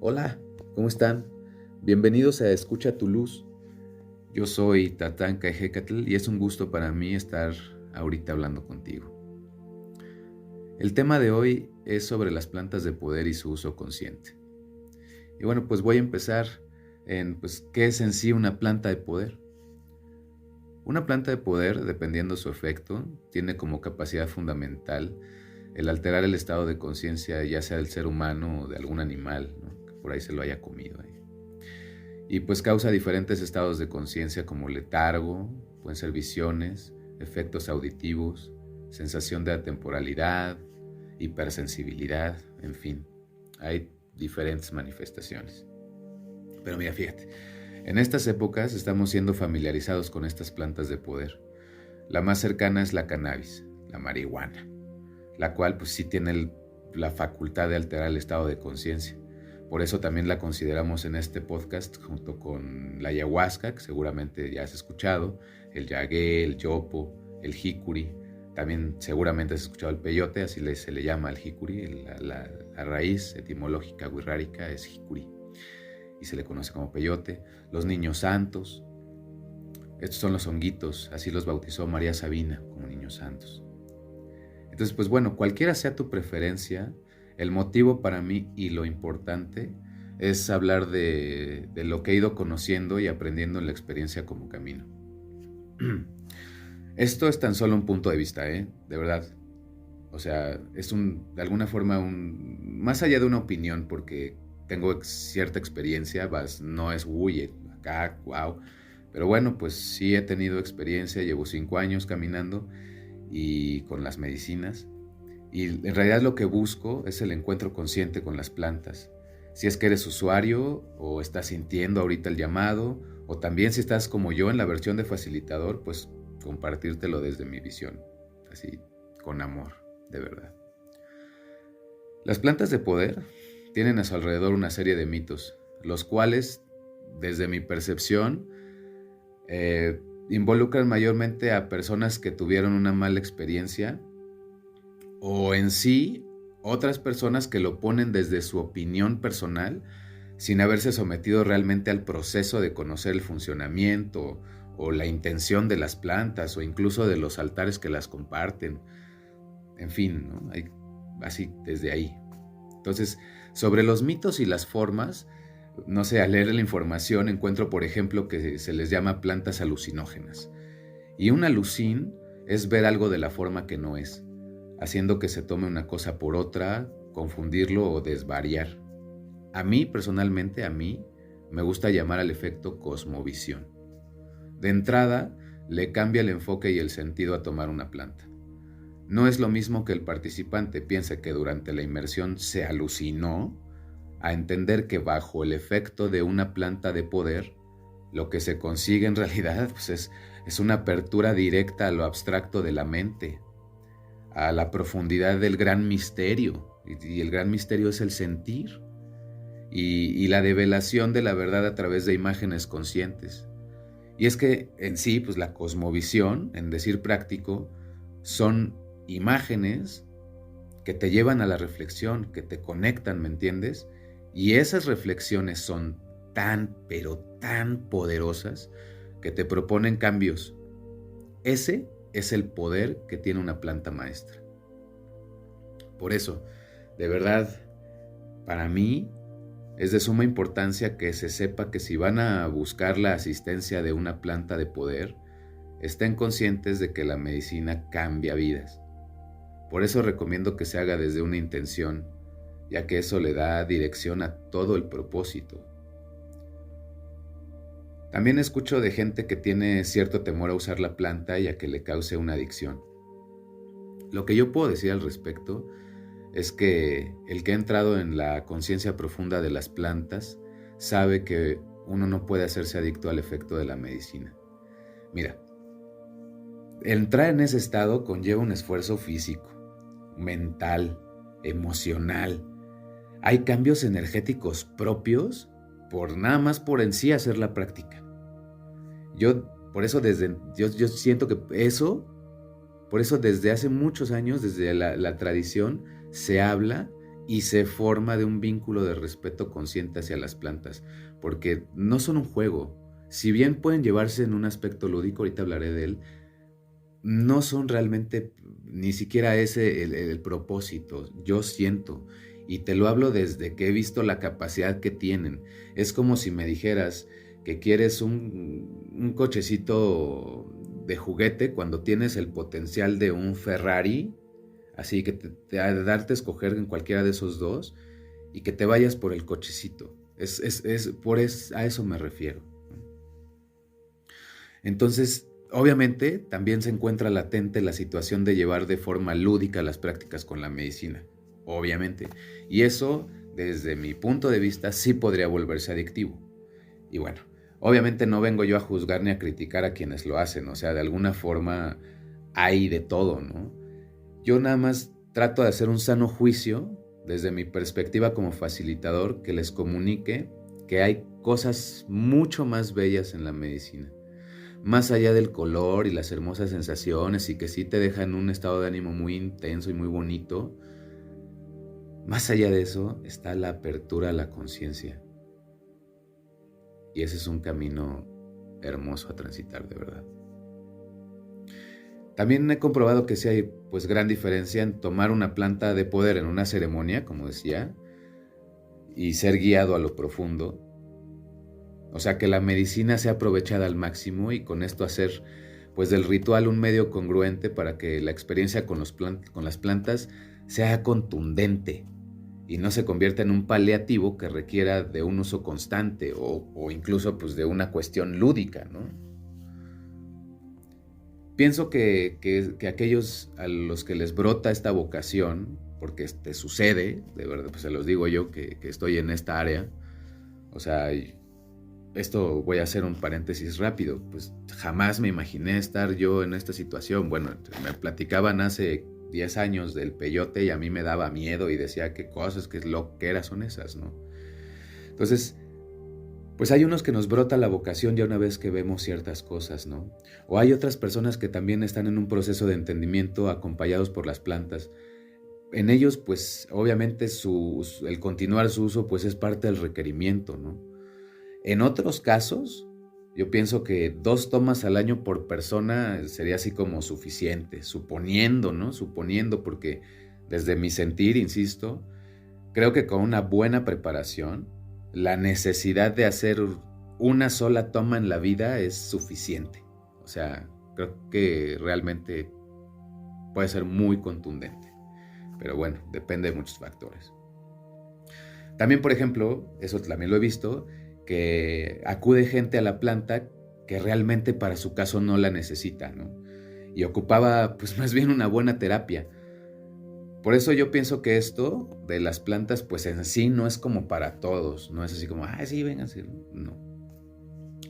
Hola, ¿cómo están? Bienvenidos a Escucha tu Luz. Yo soy Tatanka Ejecatl y es un gusto para mí estar ahorita hablando contigo. El tema de hoy es sobre las plantas de poder y su uso consciente. Y bueno, pues voy a empezar en qué es en sí una planta de poder. Una planta de poder, dependiendo su efecto, tiene como capacidad fundamental el alterar el estado de conciencia, ya sea del ser humano o de algún animal, ¿no? Que por ahí se lo haya comido. Y pues causa diferentes estados de conciencia como letargo, pueden ser visiones, efectos auditivos, sensación de atemporalidad, hipersensibilidad, en fin, hay diferentes manifestaciones. Pero mira, fíjate, en estas épocas estamos siendo familiarizados con estas plantas de poder. La más cercana es la cannabis, la marihuana, la cual pues sí tiene la facultad de alterar el estado de conciencia. Por eso también la consideramos en este podcast junto con la ayahuasca, que seguramente ya has escuchado, el yagué, el yopo, el jicuri. También seguramente has escuchado el peyote, así se le llama al jicuri. La raíz etimológica wixárika es jicuri y se le conoce como peyote. Los niños santos, estos son los honguitos, así los bautizó María Sabina como niños santos. Entonces, pues bueno, cualquiera sea tu preferencia, el motivo para mí y lo importante es hablar de lo que he ido conociendo y aprendiendo en la experiencia como camino. Esto es tan solo un punto de vista, de verdad. O sea, es de alguna forma más allá de una opinión, porque tengo cierta experiencia, no es acá, wow. Pero bueno, pues sí he tenido experiencia, llevo 5 años caminando y con las medicinas. Y en realidad lo que busco es el encuentro consciente con las plantas. Si es que eres usuario o estás sintiendo ahorita el llamado, o también si estás como yo en la versión de facilitador, pues compartírtelo desde mi visión, así con amor, de verdad. Las plantas de poder tienen a su alrededor una serie de mitos, los cuales, desde mi percepción, involucran mayormente a personas que tuvieron una mala experiencia o en sí otras personas que lo ponen desde su opinión personal sin haberse sometido realmente al proceso de conocer el funcionamiento o la intención de las plantas o incluso de los altares que las comparten. En fin, ¿no? Así desde ahí. Entonces, sobre los mitos y las formas, no sé, al leer la información encuentro, por ejemplo, que se les llama plantas alucinógenas. Y un alucín es ver algo de la forma que no es, haciendo que se tome una cosa por otra, confundirlo o desvariar. A mí, personalmente, me gusta llamar al efecto cosmovisión. De entrada, le cambia el enfoque y el sentido a tomar una planta. No es lo mismo que el participante piense que durante la inmersión se alucinó, a entender que bajo el efecto de una planta de poder, lo que se consigue en realidad pues es una apertura directa a lo abstracto de la mente, a la profundidad del gran misterio, y el gran misterio es el sentir, y la develación de la verdad a través de imágenes conscientes. Y es que en sí, pues la cosmovisión, en decir práctico, son imágenes que te llevan a la reflexión, que te conectan, ¿me entiendes? Y esas reflexiones son tan, pero tan poderosas que te proponen cambios. Ese es el poder que tiene una planta maestra. Por eso, de verdad, para mí es de suma importancia que se sepa que si van a buscar la asistencia de una planta de poder, estén conscientes de que la medicina cambia vidas. Por eso recomiendo que se haga desde una intención, ya que eso le da dirección a todo el propósito. También escucho de gente que tiene cierto temor a usar la planta y a que le cause una adicción. Lo que yo puedo decir al respecto es que el que ha entrado en la conciencia profunda de las plantas sabe que uno no puede hacerse adicto al efecto de la medicina. Mira, entrar en ese estado conlleva un esfuerzo físico, mental, emocional. Hay cambios energéticos propios nada más por en sí hacer la práctica. Yo siento que por eso desde hace muchos años, desde la tradición, se habla y se forma de un vínculo de respeto consciente hacia las plantas, porque no son un juego. Si bien pueden llevarse en un aspecto lúdico, ahorita hablaré de él, no son realmente ni siquiera ese el propósito, yo siento, y te lo hablo desde que he visto la capacidad que tienen. Es como si me dijeras que quieres un cochecito de juguete cuando tienes el potencial de un Ferrari, así que darte a escoger en cualquiera de esos dos y que te vayas por el cochecito. A eso me refiero. Entonces, obviamente, también se encuentra latente la situación de llevar de forma lúdica las prácticas con la medicina, obviamente. Y eso, desde mi punto de vista, sí podría volverse adictivo. Y bueno, obviamente no vengo yo a juzgar ni a criticar a quienes lo hacen, o sea, de alguna forma hay de todo, ¿no? Yo nada más trato de hacer un sano juicio desde mi perspectiva como facilitador que les comunique que hay cosas mucho más bellas en la medicina. Más allá del color y las hermosas sensaciones y que sí te dejan un estado de ánimo muy intenso y muy bonito, más allá de eso está la apertura a la conciencia. Y ese es un camino hermoso a transitar, de verdad. También he comprobado que sí hay pues gran diferencia en tomar una planta de poder en una ceremonia, como decía, y ser guiado a lo profundo. O sea, que la medicina sea aprovechada al máximo y con esto hacer pues del ritual un medio congruente para que la experiencia con las plantas sea contundente y no se convierta en un paliativo que requiera de un uso constante o incluso pues de una cuestión lúdica, ¿no? Pienso que aquellos a los que les brota esta vocación, porque te sucede, de verdad, pues se los digo yo que estoy en esta área, o sea, esto voy a hacer un paréntesis rápido, pues jamás me imaginé estar yo en esta situación. Bueno, me platicaban hace 10 años del peyote y a mí me daba miedo y decía qué cosas, qué loqueras son esas, ¿no? Entonces, pues hay unos que nos brota la vocación ya una vez que vemos ciertas cosas, ¿no? O hay otras personas que también están en un proceso de entendimiento acompañados por las plantas. En ellos, pues, obviamente el continuar su uso, pues, es parte del requerimiento, ¿no? En otros casos, yo pienso que 2 tomas al año por persona sería así como suficiente, suponiendo, ¿no? Suponiendo, porque desde mi sentir, insisto, creo que con una buena preparación, la necesidad de hacer una sola toma en la vida es suficiente. O sea, creo que realmente puede ser muy contundente. Pero bueno, depende de muchos factores. También, por ejemplo, eso también lo he visto, que acude gente a la planta que realmente para su caso no la necesita, ¿no? Y ocupaba pues más bien una buena terapia. Por eso yo pienso que esto de las plantas pues en sí no es como para todos, no es así como, sí, vénganse, no.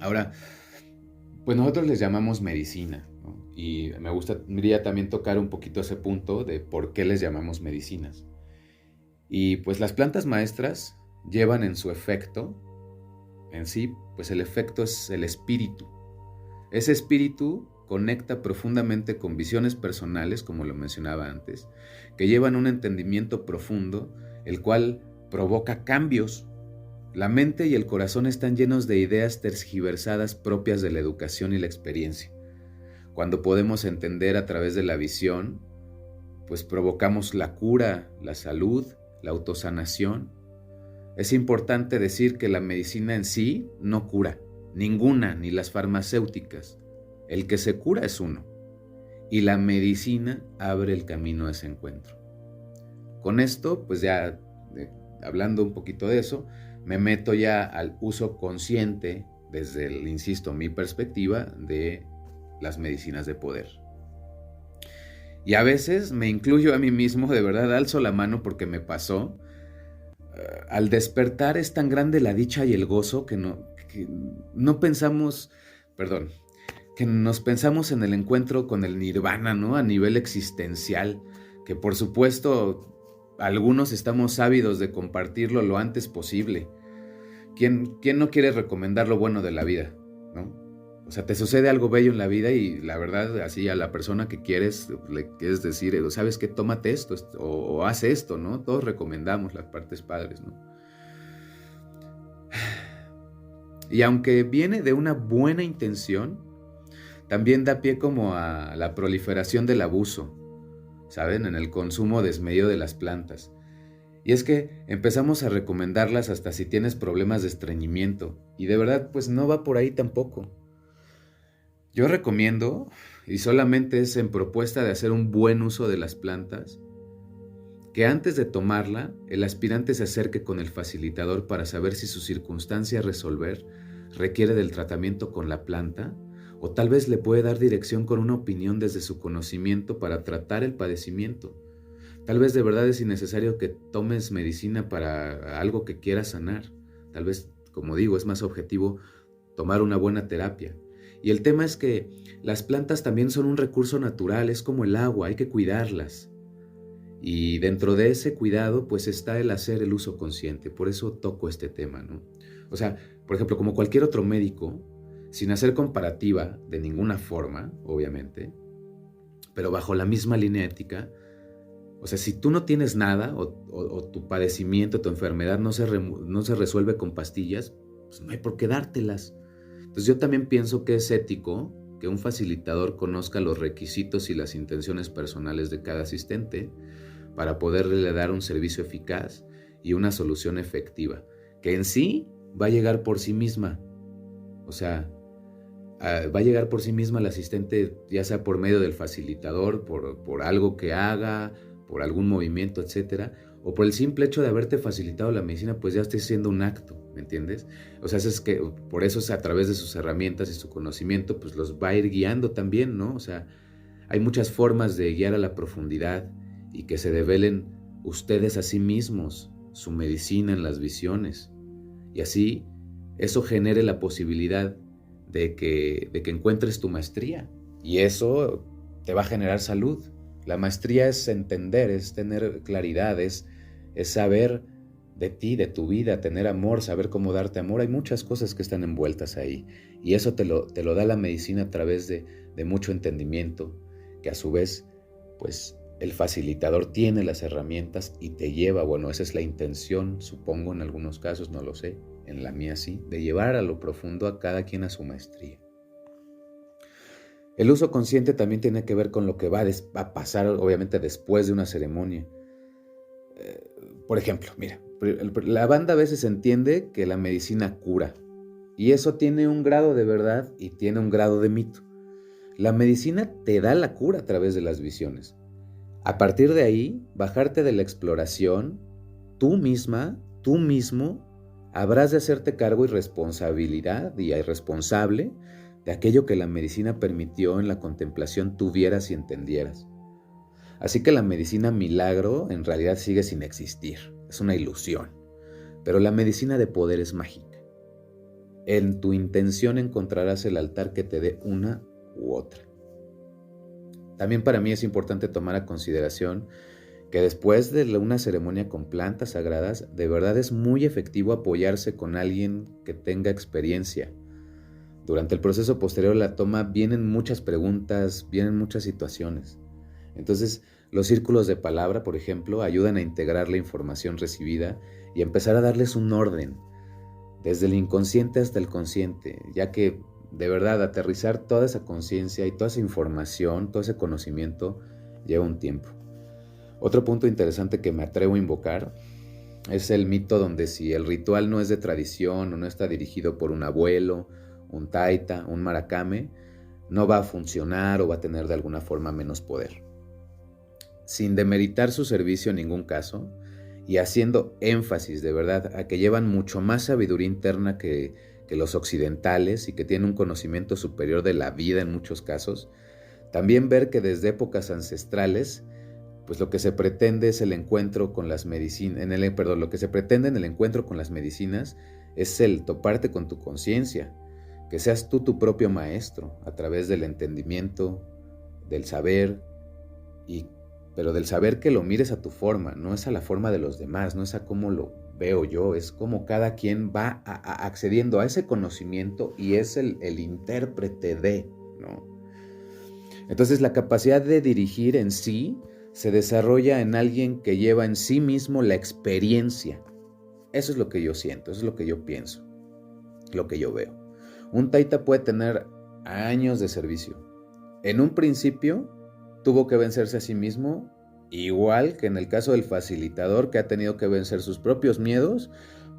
Ahora, pues nosotros les llamamos medicina, ¿no? Y me gustaría también tocar un poquito ese punto de por qué les llamamos medicinas. Y pues las plantas maestras llevan en su efecto, en sí, pues el efecto es el espíritu. Ese espíritu conecta profundamente con visiones personales, como lo mencionaba antes, que llevan un entendimiento profundo, el cual provoca cambios. La mente y el corazón están llenos de ideas tergiversadas propias de la educación y la experiencia. Cuando podemos entender a través de la visión, pues provocamos la cura, la salud, la autosanación. Es importante decir que la medicina en sí no cura, ninguna, ni las farmacéuticas. El que se cura es uno, y la medicina abre el camino a ese encuentro. Con esto, pues ya hablando un poquito de eso, me meto ya al uso consciente, desde, insisto, mi perspectiva, de las medicinas de poder. Y a veces me incluyo a mí mismo, de verdad, alzo la mano porque me pasó. Al despertar es tan grande la dicha y el gozo que no pensamos, que nos pensamos en el encuentro con el nirvana, ¿no? A nivel existencial, que por supuesto algunos estamos ávidos de compartirlo lo antes posible. ¿Quién no quiere recomendar lo bueno de la vida, ¿no? O sea, te sucede algo bello en la vida y la verdad, así a la persona que quieres, le quieres decir, ¿sabes qué? Tómate esto o haz esto, ¿no? Todos recomendamos las partes padres, ¿no? Y aunque viene de una buena intención, también da pie como a la proliferación del abuso, ¿saben? En el consumo desmedido de las plantas. Y es que empezamos a recomendarlas hasta si tienes problemas de estreñimiento. Y de verdad, pues no va por ahí tampoco. Yo recomiendo, y solamente es en propuesta de hacer un buen uso de las plantas, que antes de tomarla, el aspirante se acerque con el facilitador para saber si su circunstancia a resolver requiere del tratamiento con la planta, o tal vez le puede dar dirección con una opinión desde su conocimiento para tratar el padecimiento. Tal vez de verdad es innecesario que tomes medicina para algo que quieras sanar. Tal vez, como digo, es más objetivo tomar una buena terapia. Y el tema es que las plantas también son un recurso natural, es como el agua, hay que cuidarlas. Y dentro de ese cuidado, pues está el hacer el uso consciente. Por eso toco este tema, ¿no? O sea, por ejemplo, como cualquier otro médico, sin hacer comparativa de ninguna forma, obviamente, pero bajo la misma línea ética, o sea, si tú no tienes nada o tu padecimiento, tu enfermedad no se resuelve con pastillas, pues no hay por qué dártelas. Entonces yo también pienso que es ético que un facilitador conozca los requisitos y las intenciones personales de cada asistente para poderle dar un servicio eficaz y una solución efectiva, que en sí va a llegar por sí misma. O sea, va a llegar por sí misma el asistente, ya sea por medio del facilitador, por algo que haga, por algún movimiento, etcétera, o por el simple hecho de haberte facilitado la medicina, pues ya está haciendo un acto, ¿me entiendes? O sea, es que por eso es a través de sus herramientas y su conocimiento, pues los va a ir guiando también, ¿no? O sea, hay muchas formas de guiar a la profundidad y que se develen ustedes a sí mismos su medicina en las visiones. Y así, eso genere la posibilidad de que encuentres tu maestría. Y eso te va a generar salud. La maestría es entender, es tener claridad, es saber de ti, de tu vida, tener amor, saber cómo darte amor. Hay muchas cosas que están envueltas ahí. Y eso te lo da la medicina a través de mucho entendimiento, que a su vez, pues, el facilitador tiene las herramientas y te lleva, bueno, esa es la intención, supongo, en algunos casos, no lo sé, en la mía sí, de llevar a lo profundo a cada quien a su maestría. El uso consciente también tiene que ver con lo que va a pasar, obviamente, después de una ceremonia. Por ejemplo, mira, la banda a veces entiende que la medicina cura, y eso tiene un grado de verdad y tiene un grado de mito. La medicina te da la cura a través de las visiones. A partir de ahí, bajarte de la exploración, tú misma, tú mismo, habrás de hacerte cargo y responsabilidad y responsable de aquello que la medicina permitió en la contemplación tuvieras y entendieras. Así que la medicina milagro en realidad sigue sin existir, es una ilusión, pero la medicina de poder es mágica. En tu intención encontrarás el altar que te dé una u otra. También para mí es importante tomar a consideración que después de una ceremonia con plantas sagradas, de verdad es muy efectivo apoyarse con alguien que tenga experiencia. Durante el proceso posterior a la toma vienen muchas preguntas, vienen muchas situaciones. Entonces, los círculos de palabra, por ejemplo, ayudan a integrar la información recibida y a empezar a darles un orden, desde el inconsciente hasta el consciente, ya que de verdad aterrizar toda esa conciencia y toda esa información, todo ese conocimiento, lleva un tiempo. Otro punto interesante que me atrevo a invocar es el mito donde si el ritual no es de tradición o no está dirigido por un abuelo, un taita, un maracame, no va a funcionar o va a tener de alguna forma menos poder. Sin demeritar su servicio en ningún caso, y haciendo énfasis de verdad a que llevan mucho más sabiduría interna que los occidentales y que tienen un conocimiento superior de la vida en muchos casos, también ver que desde épocas ancestrales, pues lo que se pretende es el encuentro con las medicinas, lo que se pretende en el encuentro con las medicinas es el toparte con tu conciencia, que seas tú tu propio maestro a través del entendimiento, del saber, pero del saber que lo mires a tu forma, no es a la forma de los demás, no es a cómo lo veo yo, es como cada quien va accediendo a ese conocimiento y es el intérprete de, ¿no? Entonces la capacidad de dirigir en sí se desarrolla en alguien que lleva en sí mismo la experiencia. Eso es lo que yo siento, eso es lo que yo pienso, lo que yo veo. Un taita puede tener años de servicio. En un principio tuvo que vencerse a sí mismo, igual que en el caso del facilitador, que ha tenido que vencer sus propios miedos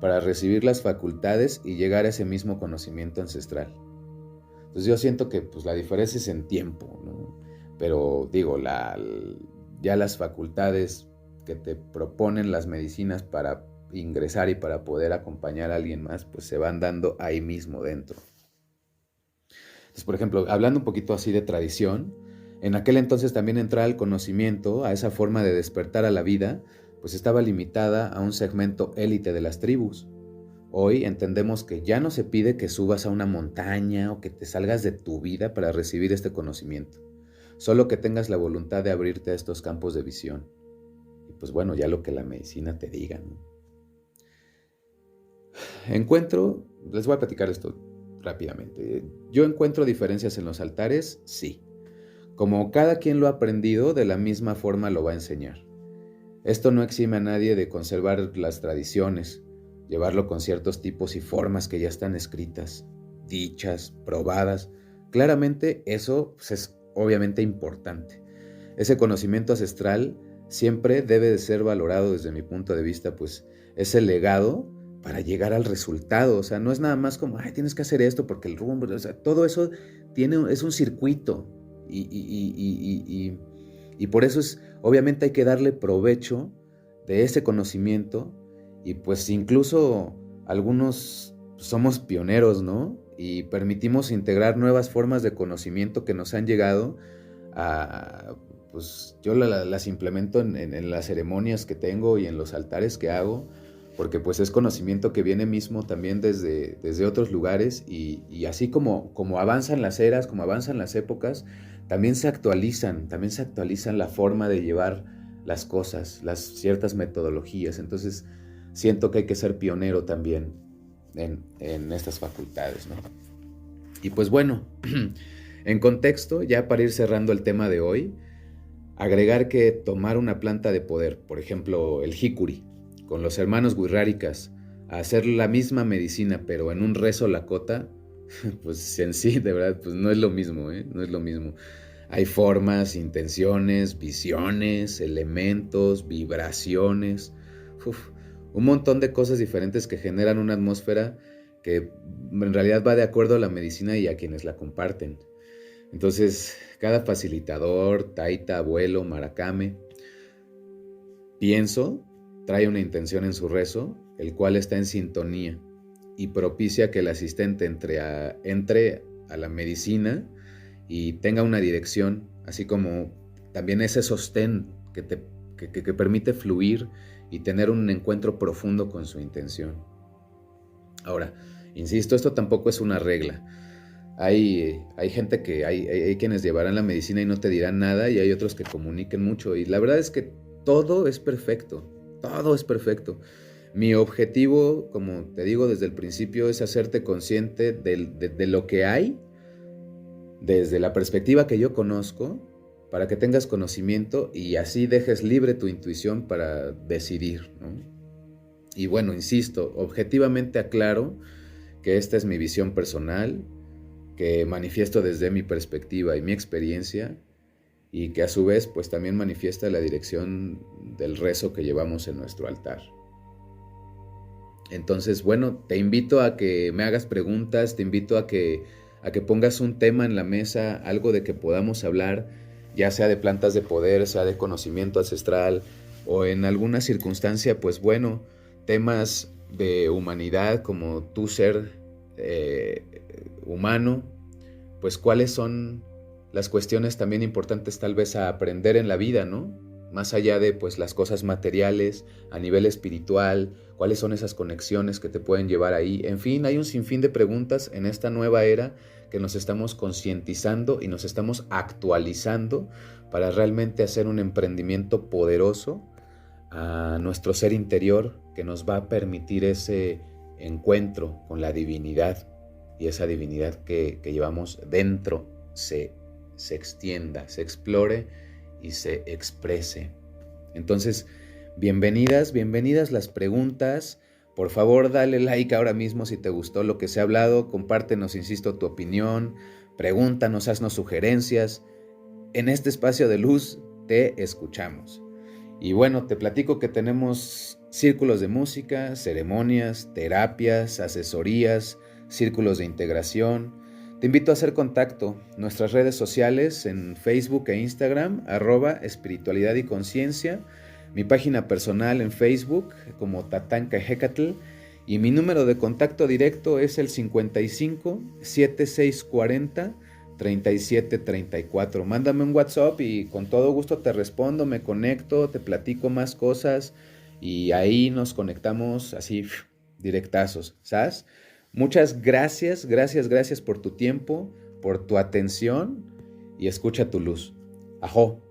para recibir las facultades y llegar a ese mismo conocimiento ancestral. Entonces yo siento que pues, la diferencia es en tiempo, ¿no? Pero digo, ya las facultades que te proponen las medicinas para ingresar y para poder acompañar a alguien más, pues se van dando ahí mismo dentro. Entonces, por ejemplo, hablando un poquito así de tradición, en aquel entonces también entrar al conocimiento, a esa forma de despertar a la vida, pues estaba limitada a un segmento élite de las tribus. Hoy entendemos que ya no se pide que subas a una montaña o que te salgas de tu vida para recibir este conocimiento, solo que tengas la voluntad de abrirte a estos campos de visión. Y pues bueno, ya lo que la medicina te diga, ¿no? Les voy a platicar esto rápidamente. Yo encuentro diferencias en los altares, sí. Como cada quien lo ha aprendido, de la misma forma lo va a enseñar. Esto no exime a nadie de conservar las tradiciones, llevarlo con ciertos tipos y formas que ya están escritas, dichas, probadas. Claramente eso pues, es obviamente importante. Ese conocimiento ancestral siempre debe de ser valorado desde mi punto de vista, pues es el legado para llegar al resultado. O sea, no es nada más como, ay, tienes que hacer esto porque el rumbo, o sea, todo eso es un circuito y por eso obviamente hay que darle provecho de ese conocimiento y pues incluso algunos somos pioneros, ¿no? Y permitimos integrar nuevas formas de conocimiento que nos han llegado pues yo las implemento en las ceremonias que tengo y en los altares que hago, porque pues es conocimiento que viene mismo también desde otros lugares y así como avanzan las eras, como avanzan las épocas, también se actualizan la forma de llevar las cosas, las ciertas metodologías. Entonces siento que hay que ser pionero también en estas facultades, ¿no? Y pues bueno, en contexto, ya para ir cerrando el tema de hoy, agregar que tomar una planta de poder, por ejemplo el jicuri, con los hermanos Wixárikas, a hacer la misma medicina pero en un rezo lakota, pues en sí, de verdad, pues no es lo mismo, ¿eh? No es lo mismo. Hay formas, intenciones, visiones, elementos, vibraciones, un montón de cosas diferentes que generan una atmósfera que en realidad va de acuerdo a la medicina y a quienes la comparten. Entonces, cada facilitador, taita, abuelo, maracame, pienso, trae una intención en su rezo, el cual está en sintonía y propicia que el asistente entre a la medicina y tenga una dirección, así como también ese sostén que permite fluir y tener un encuentro profundo con su intención. Ahora, insisto, esto tampoco es una regla. Hay gente que hay quienes llevarán la medicina y no te dirán nada, y hay otros que comuniquen mucho, y la verdad es que todo es perfecto. Mi objetivo, como te digo desde el principio, es hacerte consciente de lo que hay desde la perspectiva que yo conozco, para que tengas conocimiento y así dejes libre tu intuición para decidir, ¿no? Y bueno, insisto, objetivamente aclaro que esta es mi visión personal, que manifiesto desde mi perspectiva y mi experiencia, y que a su vez pues también manifiesta la dirección del rezo que llevamos en nuestro altar. Entonces, bueno, te invito a que me hagas preguntas, te invito a que pongas un tema en la mesa, algo de que podamos hablar, ya sea de plantas de poder, sea de conocimiento ancestral, o en alguna circunstancia, pues bueno, temas de humanidad como tu ser humano, pues cuáles son las cuestiones también importantes tal vez a aprender en la vida, ¿no? Más allá de pues las cosas materiales, a nivel espiritual, cuáles son esas conexiones que te pueden llevar ahí. En fin, hay un sinfín de preguntas en esta nueva era que nos estamos concientizando y nos estamos actualizando para realmente hacer un emprendimiento poderoso a nuestro ser interior que nos va a permitir ese encuentro con la divinidad, y esa divinidad que llevamos dentro se extienda, se explore y se exprese. Entonces, bienvenidas las preguntas. Por favor, dale like ahora mismo si te gustó lo que se ha hablado. Compártenos, insisto, tu opinión. Pregúntanos, haznos sugerencias. En este espacio de luz te escuchamos. Y bueno, te platico que tenemos círculos de música, ceremonias, terapias, asesorías, círculos de integración. Te invito a hacer contacto. Nuestras redes sociales en Facebook e Instagram, @espiritualidad y conciencia. Mi página personal en Facebook como Tatanka Hecatl. Y mi número de contacto directo es el 55 7640 3734. Mándame un WhatsApp y con todo gusto te respondo, me conecto, te platico más cosas y ahí nos conectamos así directazos, ¿sabes? Muchas gracias por tu tiempo, por tu atención y escucha tu luz. Ajo.